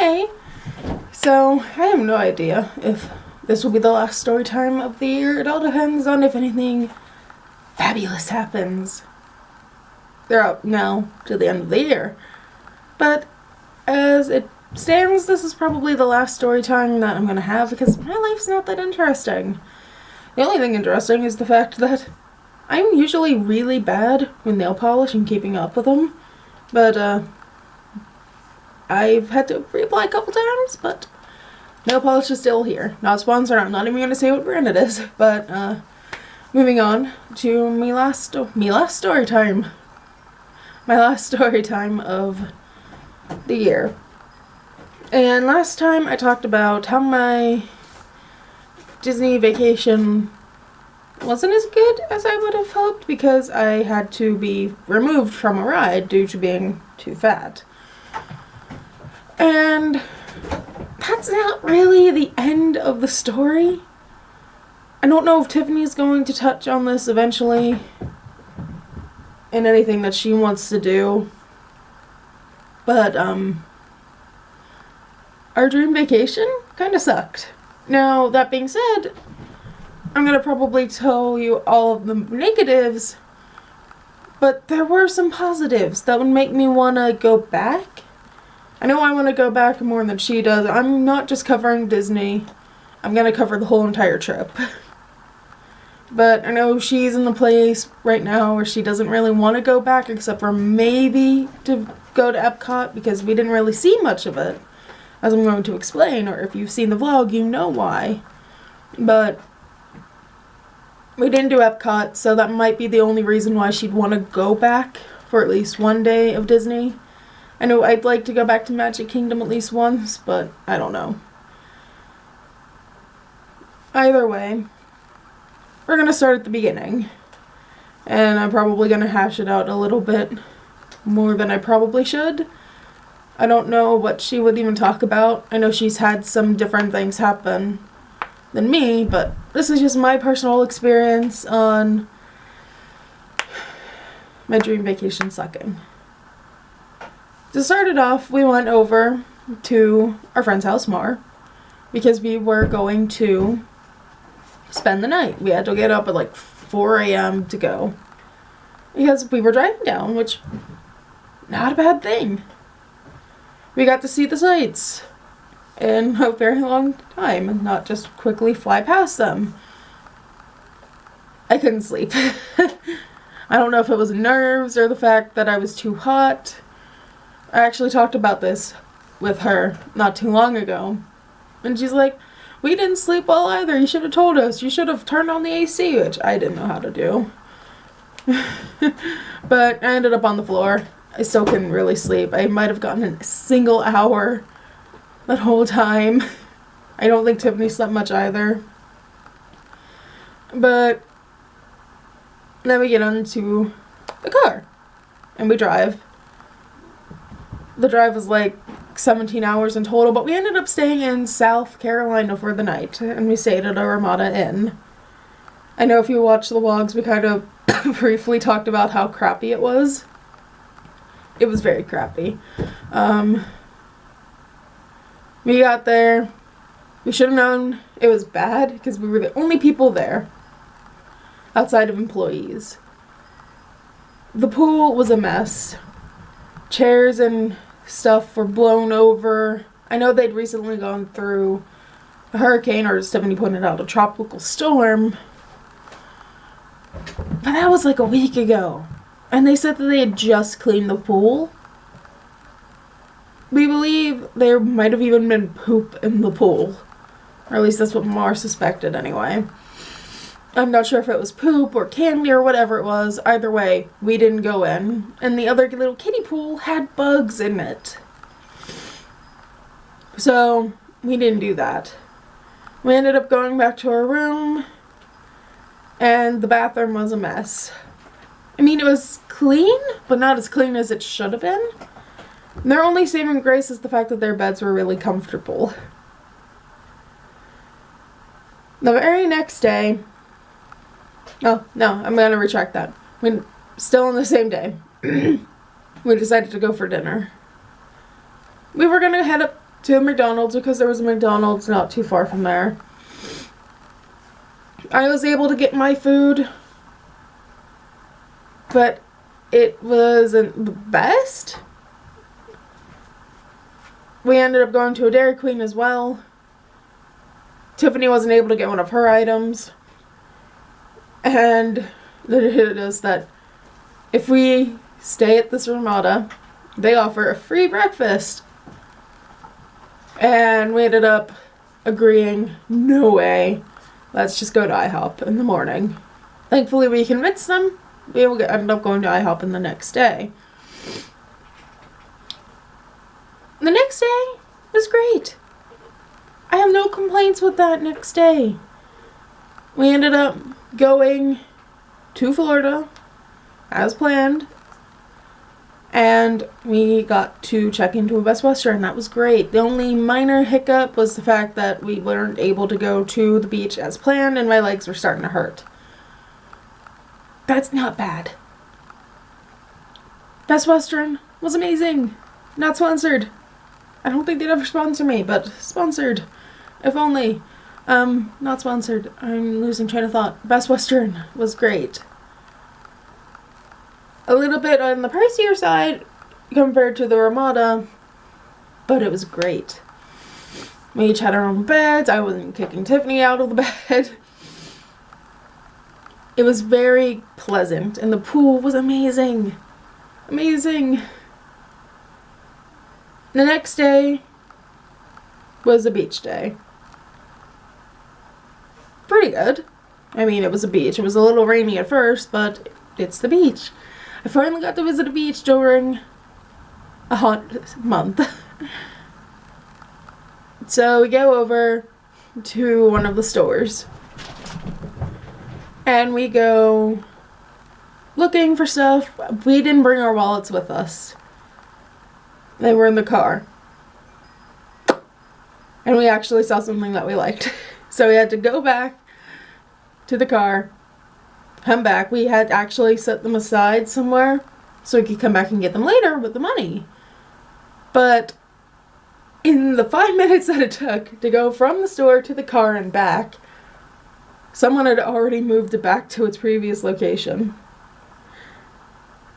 Hey! So, I have no idea if this will be the last story time of the year. It all depends on if anything fabulous happens. They're up now to the end of the year. But as it stands, this is probably the last story time that I'm going to have because my life's not that interesting. The only thing interesting is the fact that I'm usually really bad with nail polish and keeping up with them. But, I've had to reapply a couple times, but nail polish is still here. Not sponsored, I'm not even going to say what brand it is, but, moving on to my last story time. My last story time of the year. And last time I talked about how my Disney vacation wasn't as good as I would have hoped because I had to be removed from a ride due to being too fat. And that's not really the end of the story. I don't know if Tiffany's going to touch on this eventually in anything that she wants to do. But, our dream vacation kind of sucked. Now, that being said, I'm going to probably tell you all of the negatives, but there were some positives that would make me want to go back. I know I want to go back more than she does. I'm not just covering Disney. I'm going to cover the whole entire trip. But I know she's in the place right now where she doesn't really want to go back except for maybe to go to Epcot because we didn't really see much of it, as I'm going to explain, or if you've seen the vlog, you know why. But we didn't do Epcot, so that might be the only reason why she'd want to go back for at least one day of Disney. I know I'd like to go back to Magic Kingdom at least once, but I don't know. Either way, we're going to start at the beginning. And I'm probably going to hash it out a little bit more than I probably should. I don't know what she would even talk about. I know she's had some different things happen than me, but this is just my personal experience on my dream vacation sucking. To start it off, we went over to our friend's house, Mar, because we were going to spend the night. We had to get up at like 4 a.m. to go because we were driving down, which, not a bad thing. We got to see the sights in a very long time and not just quickly fly past them. I couldn't sleep. I don't know if it was nerves or the fact that I was too hot. I actually talked about this with her not too long ago. And she's like, we didn't sleep well either. You should have told us. You should have turned on the AC, which I didn't know how to do. But I ended up on the floor. I still couldn't really sleep. I might have gotten a single hour that whole time. I don't think Tiffany slept much either. But then we get onto the car. And we drive. The drive was like 17 hours in total, but we ended up staying in South Carolina for the night, and we stayed at a Ramada Inn. I know if you watch the vlogs, we kind of briefly talked about how crappy it was. It was very crappy. We got there. We should have known it was bad because we were the only people there outside of employees. The pool was a mess. Chairs and stuff were blown over. I know they'd recently gone through a hurricane, or Stephanie pointed out, a tropical storm. But that was like a week ago. And they said that they had just cleaned the pool. We believe there might have even been poop in the pool. Or at least that's what Mar suspected anyway. I'm not sure if it was poop or candy or whatever it was. Either way, we didn't go in. And the other little kiddie pool had bugs in it. So, we didn't do that. We ended up going back to our room. And the bathroom was a mess. I mean, it was clean, but not as clean as it should have been. Their only saving grace is the fact that their beds were really comfortable. The very next day... Oh, no, I'm going to retract that. Still on the same day, we decided to go for dinner. We were going to head up to McDonald's because there was a McDonald's not too far from there. I was able to get my food, but it wasn't the best. We ended up going to a Dairy Queen as well. Tiffany wasn't able to get one of her items. And it is that if we stay at this Ramada, they offer a free breakfast. And we ended up agreeing, no way, let's just go to IHOP in the morning. Thankfully, we convinced them. We ended up going to IHOP in the next day. The next day was great. I have no complaints with that next day. We ended up going to Florida as planned. And we got to check into a Best Western. That was great. The only minor hiccup was the fact that we weren't able to go to the beach as planned and my legs were starting to hurt. That's not bad. Best Western was amazing. Not sponsored. I don't think they'd ever sponsor me, but sponsored. If only. Not sponsored. I'm losing train of thought. Best Western was great. A little bit on the pricier side compared to the Ramada, but it was great. We each had our own beds. I wasn't kicking Tiffany out of the bed. It was very pleasant, and the pool was amazing. Amazing. The next day was a beach day. Pretty good. I mean, it was a beach. It was a little rainy at first, but it's the beach. I finally got to visit a beach during a hot month. So we go over to one of the stores. And we go looking for stuff. We didn't bring our wallets with us. They were in the car. And we actually saw something that we liked. So we had to go back to the car, come back. We had actually set them aside somewhere so we could come back and get them later with the money. But in the 5 minutes that it took to go from the store to the car and back, someone had already moved it back to its previous location.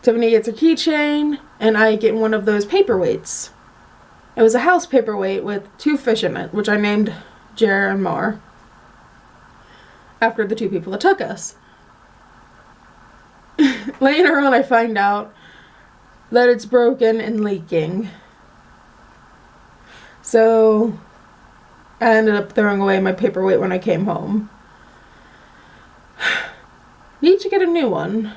Tiffany gets her keychain, and I get one of those paperweights. It was a house paperweight with 2 fish in it, which I named Jer and Mar, after the 2 people that took us. Later on, I find out that it's broken and leaking. So I ended up throwing away my paperweight when I came home. Need to get a new one,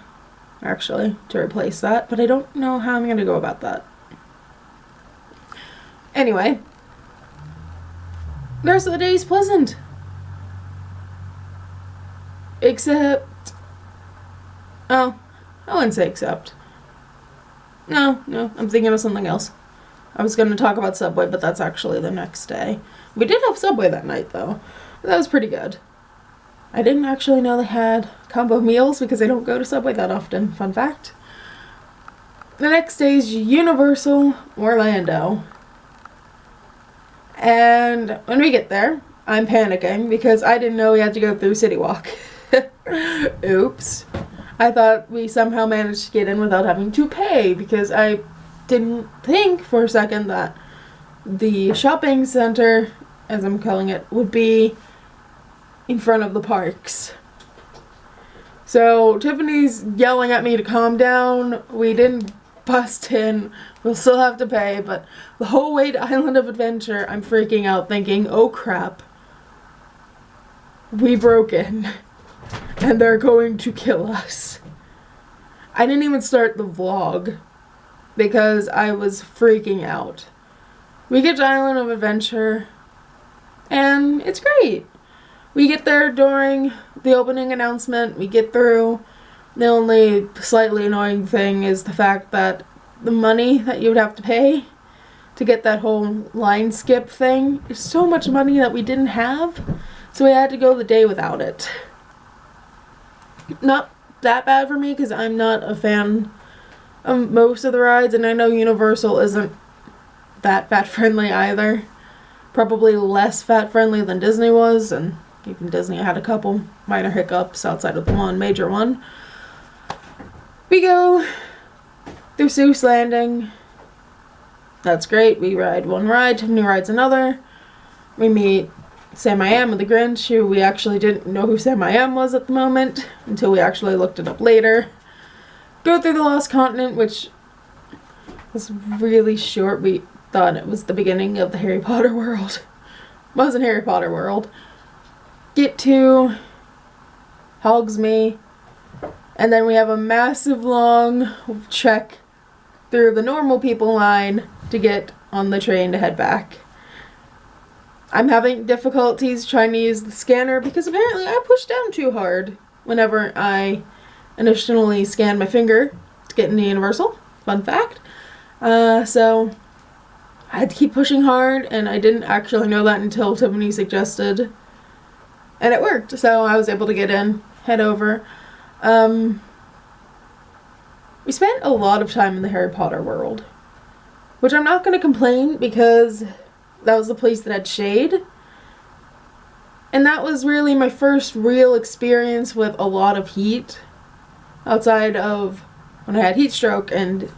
actually, to replace that, but I don't know how I'm going to go about that. Anyway, the rest of the day is pleasant. Except, oh, I wouldn't say except. No, I'm thinking of something else. I was going to talk about Subway, but that's actually the next day. We did have Subway that night, though. That was pretty good. I didn't actually know they had combo meals because I don't go to Subway that often. Fun fact. The next day is Universal Orlando. And when we get there, I'm panicking because I didn't know we had to go through City Walk. Oops. I thought we somehow managed to get in without having to pay because I didn't think for a second that the shopping center, as I'm calling it, would be in front of the parks. So Tiffany's yelling at me to calm down. We didn't bust in. We'll still have to pay, but the whole way to Island of Adventure, I'm freaking out thinking, oh crap, we broke in and they're going to kill us. I didn't even start the vlog because I was freaking out. We get to Island of Adventure and it's great. We get there during the opening announcement. We get through. The only slightly annoying thing is the fact that the money that you would have to pay to get that whole line skip thing is so much money that we didn't have. So we had to go the day without it. Not that bad for me because I'm not a fan of most of the rides, and I know Universal isn't that pet friendly either. probably less fat friendly than Disney was, and even Disney had a couple minor hiccups outside of the one major one. We go through Seuss Landing. That's great. We ride one ride, Tiffany rides another. We meet Sam I Am and the Grinch, who we actually didn't know who Sam I Am was at the moment until we actually looked it up later. Go through the Lost Continent, which was really short. We thought it was the beginning of the Harry Potter world. Wasn't Harry Potter world. Get to Hogsmeade, and then we have a massive long trek through the normal people line to get on the train to head back. I'm having difficulties trying to use the scanner because apparently I pushed down too hard whenever I initially scanned my finger to get into Universal. Fun fact. So I had to keep pushing hard, and I didn't actually know that until Tiffany suggested. And it worked, so I was able to get in, head over. We spent a lot of time in the Harry Potter world, which I'm not going to complain because that was the place that had shade. And that was really my first real experience with a lot of heat, outside of when I had heat stroke and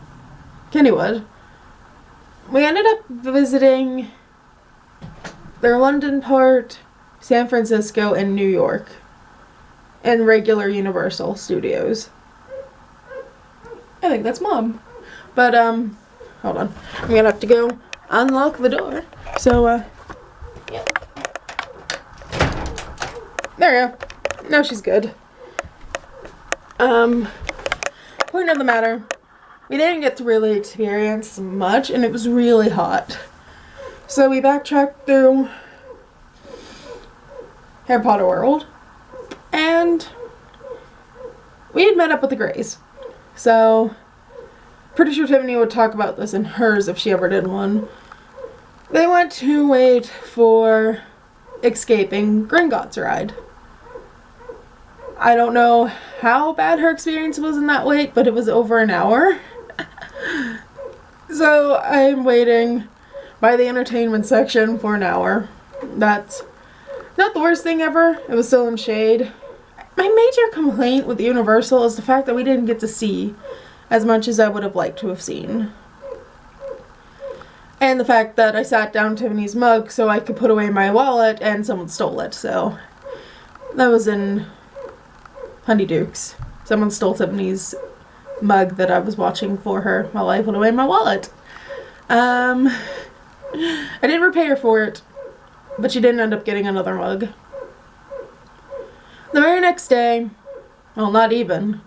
Kennywood. We ended up visiting their London part, San Francisco, and New York, and regular Universal Studios. I think that's Mom. But, hold on. I'm gonna have to go unlock the door. So, yeah. There we go. Now she's good. Point of the matter, we didn't get to really experience much, and it was really hot. So we backtracked through Harry Potter World, and we had met up with the Greys. So, pretty sure Tiffany would talk about this in hers if she ever did one. They went to wait for Escaping Gringotts ride. I don't know how bad her experience was in that wait, but it was over an hour. So I'm waiting by the entertainment section for an hour. That's not the worst thing ever. It was still in shade. My major complaint with Universal is the fact that we didn't get to see as much as I would have liked to have seen. And the fact that I sat down Tiffany's mug so I could put away my wallet and someone stole it. So that was in Honeydukes. Someone stole Tiffany's mug that I was watching for her while I put away my wallet. I did repay her for it, but she didn't end up getting another mug. The very next day, well, not even,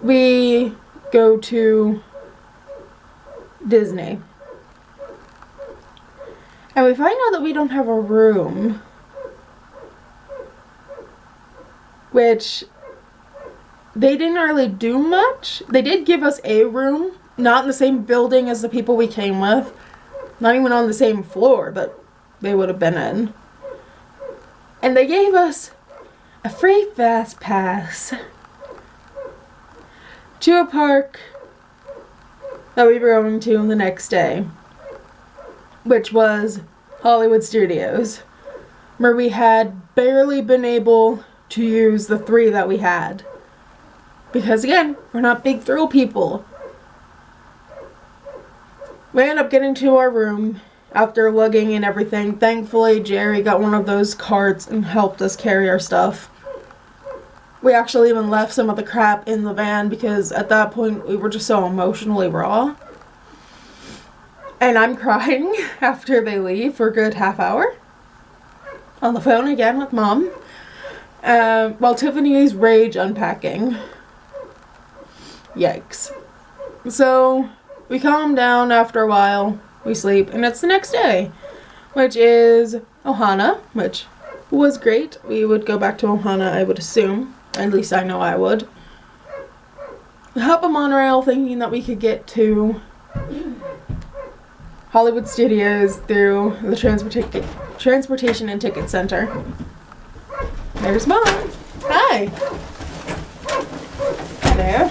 we go to Disney. And we find out that we don't have a room. Which, they didn't really do much. They did give us a room, not in the same building as the people we came with. Not even on the same floor that they would have been in. And they gave us a free fast pass to a park that we were going to the next day, which was Hollywood Studios, where we had barely been able to use the 3 that we had. Because again, we're not big thrill people. We ended up getting to our room after lugging and everything. Thankfully, Jerry got one of those carts and helped us carry our stuff. We actually even left some of the crap in the van because at that point we were just so emotionally raw. And I'm crying after they leave for a good half hour. On the phone again with Mom. While Tiffany's rage unpacking. Yikes. So, we calm down after a while. We sleep. And it's the next day. Which is Ohana. Which was great. We would go back to Ohana, I would assume. At least I know I would. We hop a monorail thinking that we could get to Hollywood Studios through the Transportation and Ticket Center. There's Mom. Hi. Hi there.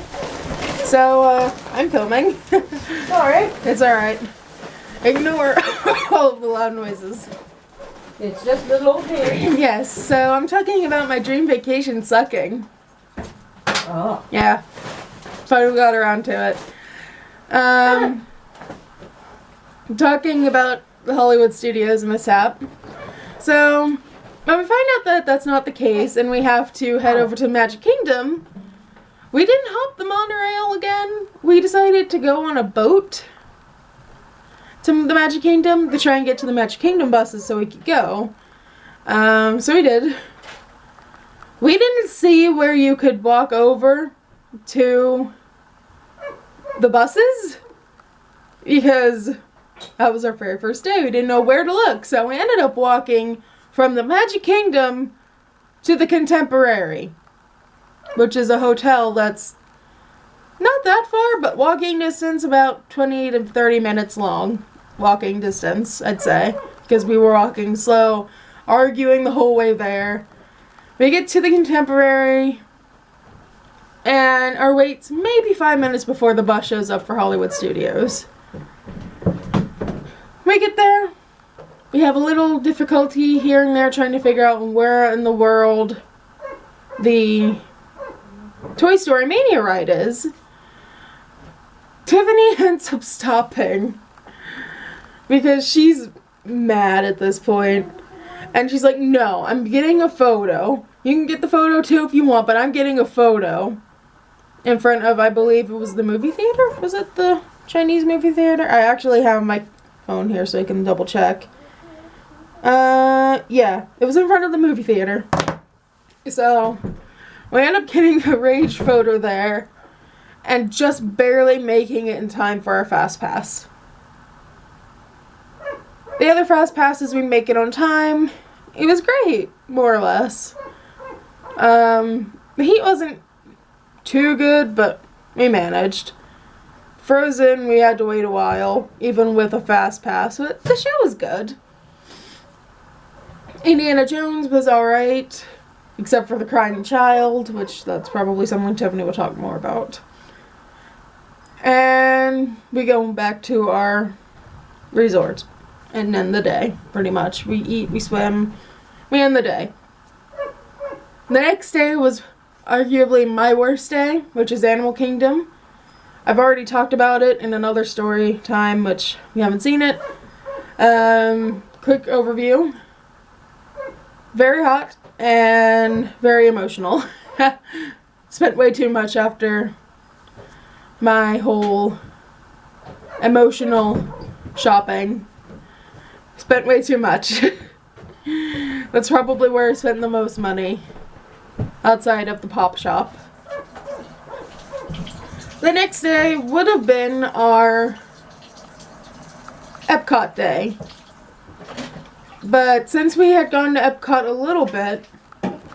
So, I'm filming. Alright. It's alright. Ignore all of the loud noises. It's just little old Harry. Yes, so I'm talking about my dream vacation sucking. Oh. Yeah. Finally got around to it. Talking about the Hollywood Studios mishap. So, when we find out that that's not the case and we have to head over to Magic Kingdom, we didn't hop the monorail again. We decided to go on a boat to the Magic Kingdom to try and get to the Magic Kingdom buses so we could go. So we did. We didn't see where you could walk over to the buses because that was our very first day. We didn't know where to look, so we ended up walking from the Magic Kingdom to the Contemporary, which is a hotel that's not that far, but walking distance, about 20 to 30 minutes long. Walking distance, I'd say, because we were walking slow, arguing the whole way there. We get to the Contemporary, and our wait's maybe 5 minutes before the bus shows up for Hollywood Studios. We get there. We have a little difficulty here and there trying to figure out where in the world the Toy Story Mania ride is. Tiffany ends up stopping because she's mad at this point. And she's like, no, I'm getting a photo. You can get the photo too if you want, but I'm getting a photo in front of, I believe it was the movie theater? Was it the Chinese movie theater? I actually have my phone here so I can double check. Yeah, it was in front of the movie theater. So, we end up getting a rage photo there and just barely making it in time for our Fast Pass. The other Fast Passes, we make it on time. It was great, more or less. The heat wasn't too good, but we managed. Frozen, we had to wait a while, even with a Fast Pass, but the show was good. Indiana Jones was alright, except for the crying child, which that's probably something Tiffany will talk more about. And we go back to our resort and end the day, pretty much. We eat, we swim, we end the day. The next day was arguably my worst day, which is Animal Kingdom. I've already talked about it in another story time, which we haven't seen it. Quick overview. Very hot and very emotional. Spent way too much after my whole emotional shopping. Spent way too much. That's probably where I spent the most money outside of the pop shop. The next day would have been our Epcot day. But since we had gone to Epcot a little bit,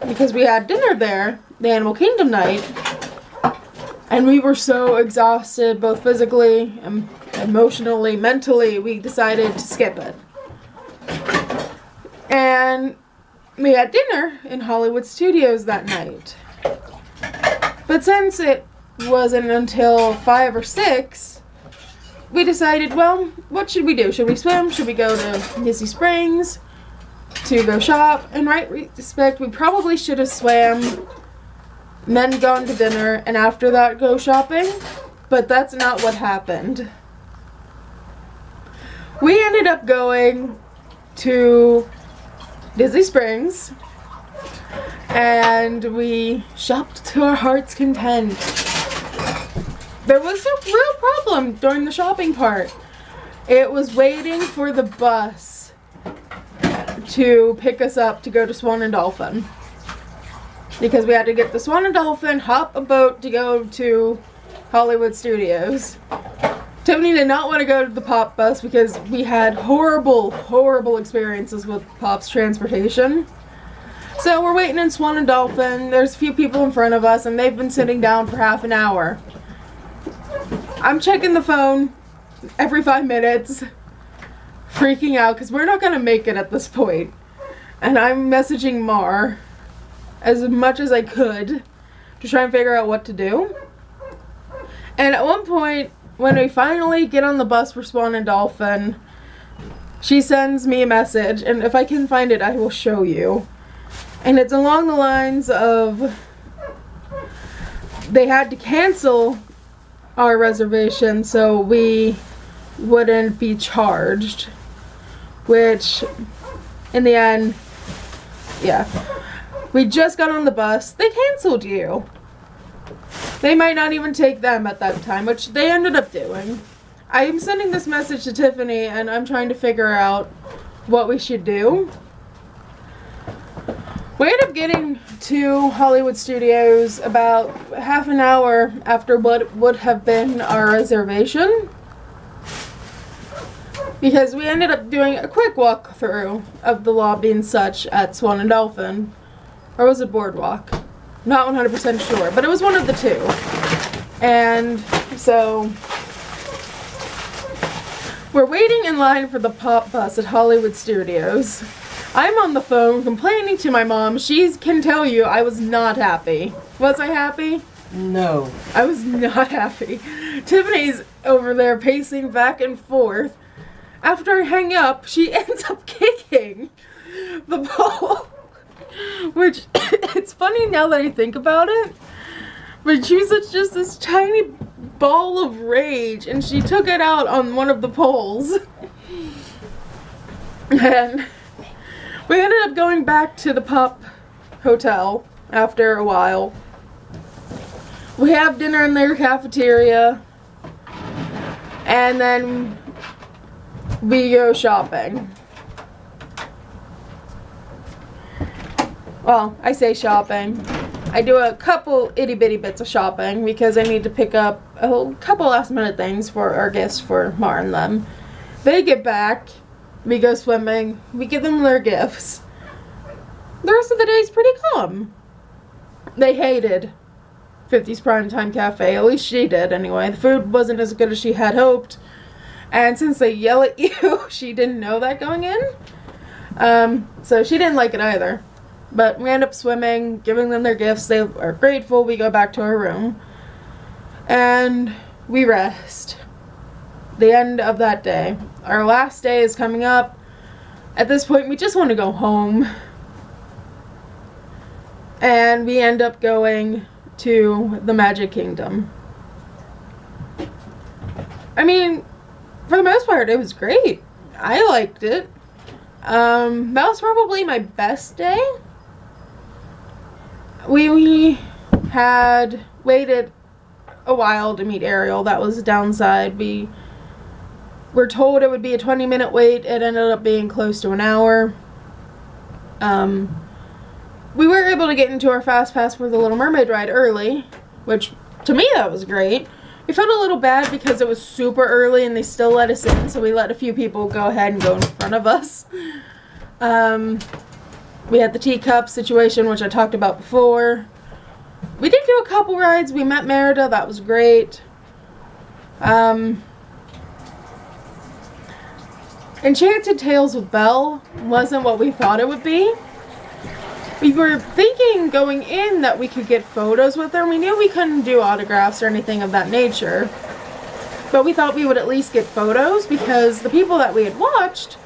because we had dinner there, the Animal Kingdom night, and we were so exhausted, both physically, emotionally, mentally, we decided to skip it. And we had dinner in Hollywood Studios that night. But since it wasn't until 5 or 6, we decided, well, what should we do? Should we swim? Should we go to Disney Springs to go shop? In right respect, we probably should have swam, then gone to dinner, and after that go shopping. But that's not what happened. We ended up going to Disney Springs, and we shopped to our heart's content. There was a real problem during the shopping part. It was waiting for the bus to pick us up to go to Swan and Dolphin. Because we had to get the Swan and Dolphin, hop a boat to go to Hollywood Studios. Tiffany did not want to go to the Pop bus because we had horrible, horrible experiences with Pop's transportation. So we're waiting in Swan and Dolphin. There's a few people in front of us and they've been sitting down for half an hour. I'm checking the phone every 5 minutes, freaking out because we're not going to make it at this point. And I'm messaging Mar as much as I could to try and figure out what to do. And at one point, when we finally get on the bus for Swan and Dolphin, she sends me a message, and if I can find it, I will show you. And it's along the lines of they had to cancel our reservation so we wouldn't be charged, which in the end, yeah, we just got on the bus, they canceled you. They might not even take them at that time, which they ended up doing. I am sending this message to Tiffany, and I'm trying to figure out what we should do. We ended up getting to Hollywood Studios about half an hour after what would have been our reservation, because we ended up doing a quick walkthrough of the lobby and such at Swan and Dolphin. Or was it Boardwalk? Not 100% sure, but it was one of the two. And so we're waiting in line for the pop bus at Hollywood Studios. I'm on the phone complaining to my mom. She can tell you I was not happy. Was I happy? No. I was not happy. Tiffany's over there pacing back and forth. After I hang up, she ends up kicking the pole. Which, it's funny now that I think about it. But she was just this tiny ball of rage, and she took it out on one of the poles. And we ended up going back to the Pop Hotel after a while. We have dinner in their cafeteria, and then we go shopping. Well, I say shopping. I do a couple itty bitty bits of shopping because I need to pick up a couple last minute things for our gifts for Mar and them. They get back. We go swimming. We give them their gifts. The rest of the day is pretty calm. They hated 50's Primetime Cafe. At least she did, anyway. The food wasn't as good as she had hoped. And since they yell at you, she didn't know that going in. So she didn't like it either. But we end up swimming, giving them their gifts. They are grateful. We go back to our room. And we rest. The end of that day. Our last day is coming up. At this point, we just want to go home. And we end up going to the Magic Kingdom. I mean, for the most part, it was great. I liked it. That was probably my best day. We had waited a while to meet Ariel. That was the downside. We were told it would be a 20-minute wait. It ended up being close to an hour. We were able to get into our Fast Pass for the Little Mermaid ride early, which, to me, that was great. We felt a little bad because it was super early and they still let us in, so we let a few people go ahead and go in front of us. We had the teacup situation, which I talked about before. We did do a couple rides. We met Merida. That was great. Enchanted Tales with Belle wasn't what we thought it would be. We were thinking going in that we could get photos with her. We knew we couldn't do autographs or anything of that nature. But we thought we would at least get photos because the people that we had watched,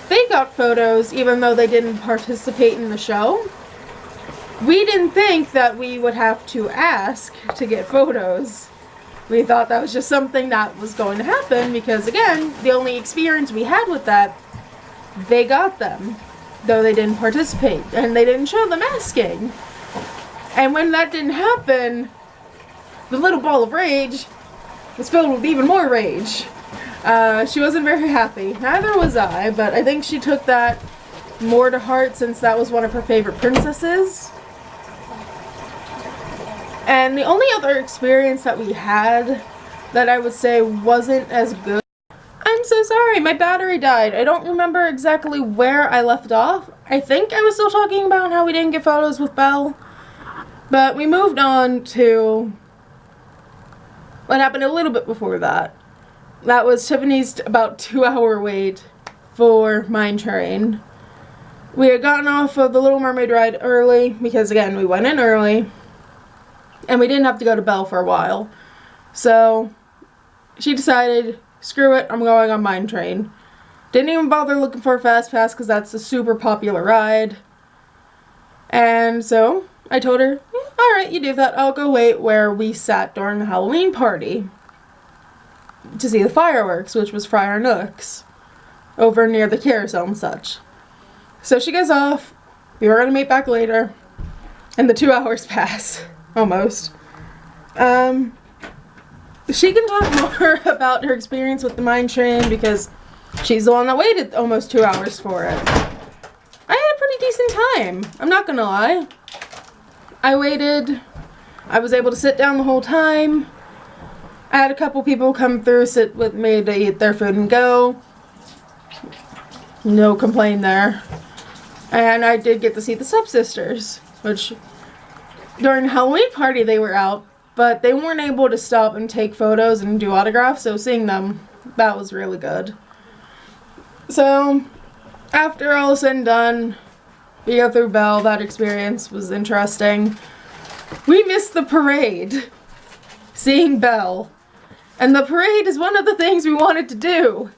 they got photos even though they didn't participate in the show. We didn't think that we would have to ask to get photos. We thought that was just something that was going to happen because, again, the only experience we had with that, they got them, though they didn't participate, and they didn't show them asking. And when that didn't happen, the little ball of rage was filled with even more rage. She wasn't very happy. Neither was I, but I think she took that more to heart since that was one of her favorite princesses. And the only other experience that we had that I would say wasn't as good. I'm so sorry, my battery died. I don't remember exactly where I left off. I think I was still talking about how we didn't get photos with Belle. But we moved on to what happened a little bit before that. That was Tiffany's about 2-hour wait for Mine Train. We had gotten off of the Little Mermaid ride early because, again, we went in early. And we didn't have to go to Belle for a while. So she decided, screw it, I'm going on Mine Train. Didn't even bother looking for a fast pass because that's a super popular ride. And so I told her, yeah, alright, you do that. I'll go wait where we sat during the Halloween party to see the fireworks, which was Friar Nook's, over near the carousel and such. So she goes off. We were going to meet back later. And the 2 hours pass. Almost. She can talk more about her experience with the mine train because she's the one that waited almost 2 hours for it. I had a pretty decent time. I'm not going to lie. I waited. I was able to sit down the whole time. I had a couple people come through, sit with me to eat their food and go. No complaint there. And I did get to see the stepsisters, which during the Halloween party they were out, but they weren't able to stop and take photos and do autographs, so seeing them, that was really good. So, after all is said and done, we go through Belle. That experience was interesting. We missed the parade, seeing Belle. And the parade is one of the things we wanted to do.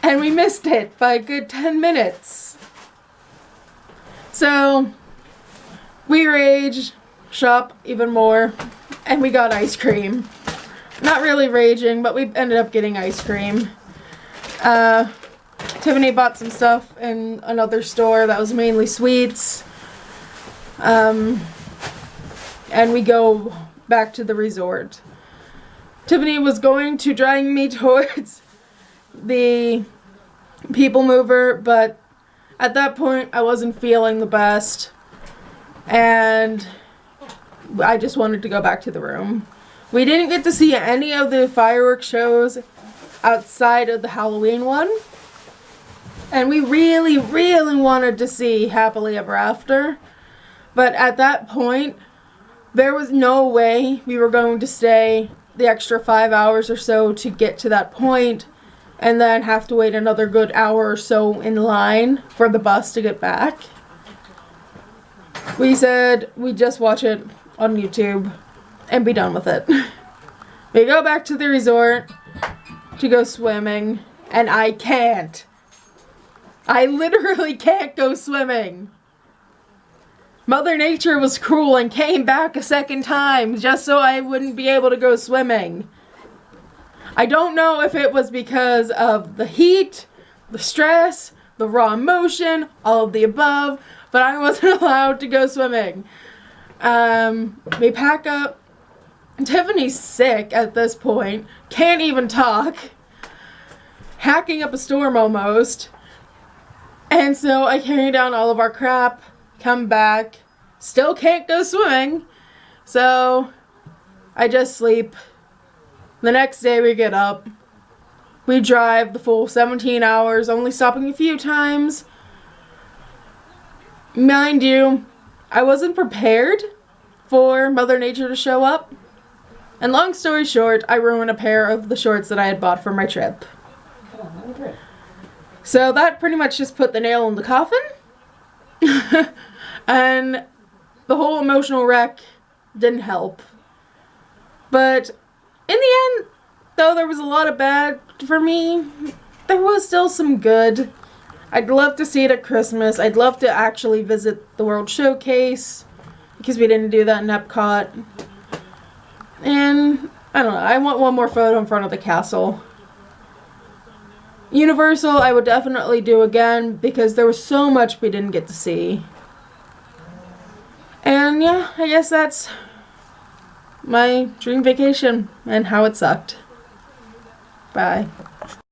And we missed it by a good 10 minutes. So, we raged, shop even more, and we got ice cream. Not really raging, but we ended up getting ice cream. Tiffany bought some stuff in another store that was mainly sweets. And we go back to the resort. Tiffany was going to drag me towards the people mover, but at that point I wasn't feeling the best. And I just wanted to go back to the room. We didn't get to see any of the fireworks shows outside of the Halloween one. And we really, really wanted to see Happily Ever After. But at that point, there was no way we were going to stay the extra 5 hours or so to get to that point and then have to wait another good hour or so in line for the bus to get back. We said we'd just watch it on YouTube and be done with it. We go back to the resort to go swimming, and I can't. I literally can't go swimming. Mother Nature was cruel and came back a second time just so I wouldn't be able to go swimming. I don't know if it was because of the heat, the stress, the raw emotion, all of the above, but I wasn't allowed to go swimming. We pack up. Tiffany's sick at this point, can't even talk, hacking up a storm almost. And so I carry down all of our crap, come back, still can't go swimming, so I just sleep. The next day we get up, we drive the full 17 hours, only stopping a few times. Mind you, I wasn't prepared for Mother Nature to show up, and long story short, I ruined a pair of the shorts that I had bought for my trip. So that pretty much just put the nail in the coffin. And the whole emotional wreck didn't help. But in the end, though there was a lot of bad for me, there was still some good. I'd love to see it at Christmas. I'd love to actually visit the World Showcase, because we didn't do that in Epcot. And, I don't know, I want one more photo in front of the castle. Universal, I would definitely do again, because there was so much we didn't get to see. And yeah, I guess that's my dream vacation and how it sucked. Bye.